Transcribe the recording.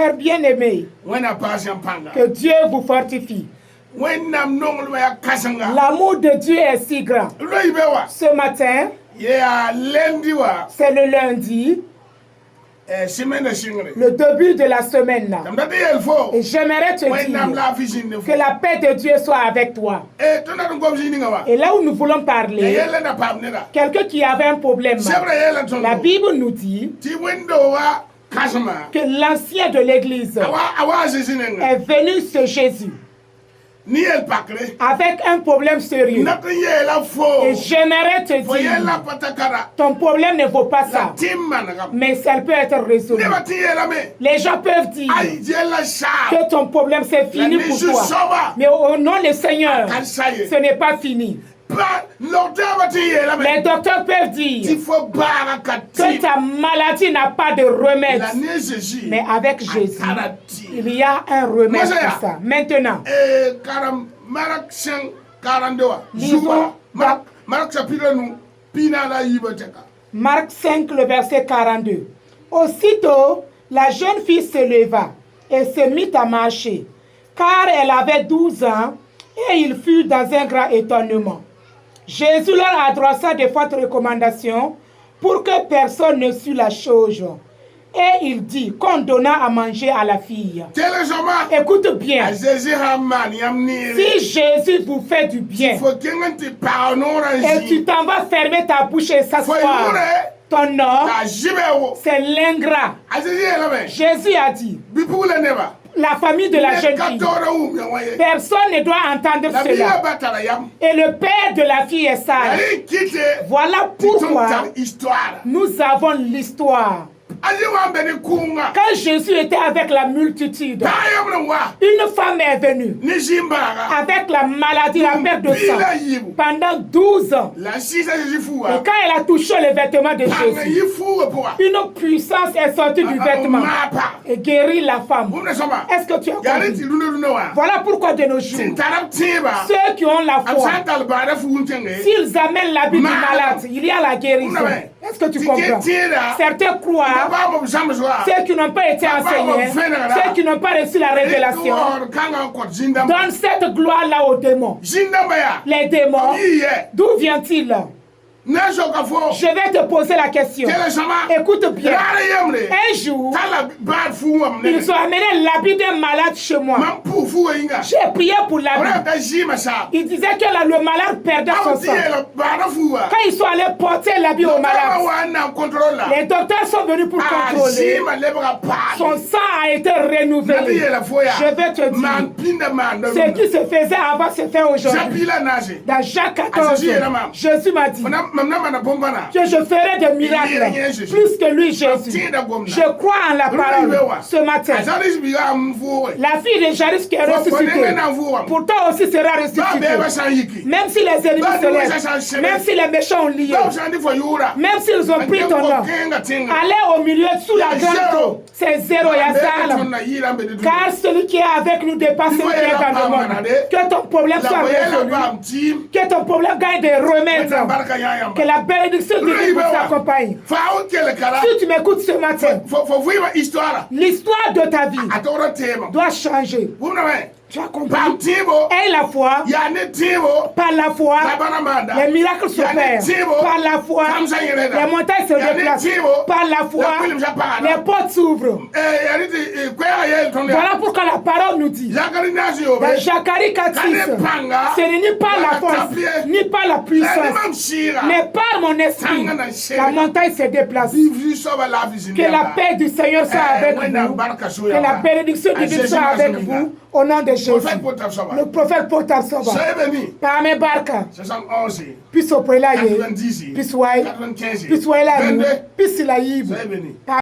Frères bien-aimés, que Dieu vous fortifie. L'amour de Dieu est si grand. Ce matin, c'est le lundi, le début de la semaine. Et j'aimerais te dire que la paix de Dieu soit avec toi. Et là où nous voulons parler, quelqu'un qui avait un problème, la Bible nous dit que l'ancien de l'église est venu sur Jésus avec un problème sérieux. Et j'aimerais te dire, ton problème ne vaut pas ça, mais ça peut être résolu. Les gens peuvent dire que ton problème c'est fini pour toi, mais au nom du Seigneur, ce n'est pas fini. Les docteurs peuvent dire que ta maladie n'a pas de remède, mais avec Jésus, il y a un remède pour ça. Maintenant, lisons Marc 5, le verset 42. Aussitôt, la jeune fille se leva et se mit à marcher, car elle avait 12 ans, et il fut dans un grand étonnement. Jésus leur adressa de fortes recommandations pour que personne ne sût la chose. Et il dit qu'on donna à manger à la fille. Écoute bien. Si Jésus vous fait du bien et tu t'en vas fermer ta bouche et s'asseoir, ton nom, c'est l'ingrat. Jésus a dit, la famille de la jeune fille, personne ne doit entendre cela. Et le père de la fille est sage. Voilà pourquoi nous avons l'histoire. Quand Jésus était avec la multitude, une femme est venue avec la maladie, la perte de sang, pendant 12 ans. Et quand elle a touché le vêtement de Jésus, une puissance est sortie du vêtement et guérit la femme. Est-ce que tu as compris? Voilà pourquoi de nos jours, ceux qui ont la foi, s'ils amènent l'habit du malade, il y a la guérison. Est-ce que tu comprends? Certains croient, ceux qui n'ont pas été enseignés, ceux qui n'ont pas reçu la révélation, donnent cette gloire-là aux démons. Les démons, d'où vient-il? Je vais te poser la question. Écoute bien. Un jour, ils ont amené l'habit d'un malade chez moi. J'ai prié pour l'habit. Il disait que le malade perdait son sang. Quand ils sont allés porter l'habit au malade, les docteurs sont venus pour contrôler. Son sang a été renouvelé. Je vais te dire, ce qui se faisait avant se fait aujourd'hui. Dans Jacques 14, Jésus m'a dit que je ferai des miracles plus que lui, Jésus. Je crois en la parole. Ce matin, la fille de Jairus qui est ressuscitée, pour toi aussi sera ressuscitée. Même si les ennemis se lèvent, même si les méchants ont lié, même s'ils ont pris ton nom, allez au milieu sous la grande eau. C'est zéro Yazal. Car celui qui est avec nous dépasse celui qui est dans le monde. Que ton problème soit résolu. Que ton problème gagne des remèdes. Que la bénédiction de Dieu vous accompagne. Si tu m'écoutes ce matin, l'histoire de ta vie doit changer. Tu as compris? Et la foi, par la foi, les miracles s'opèrent. Par la foi, les montagnes se déplacent. Par la foi, les portes s'ouvrent. Voilà pourquoi la parole nous dit, dans Zacharie 4:6, ce n'est ni par la force, ni par la puissance, mais par mon esprit, la montagne se déplace. Que la paix du Seigneur soit avec vous. Que la bénédiction de Dieu soit avec vous. Au nom de Jésus. Le prophète Potam Soba. Par mes barques. Puis au prélaya. Puis soyez. Puis soyez là. Puis soyez là.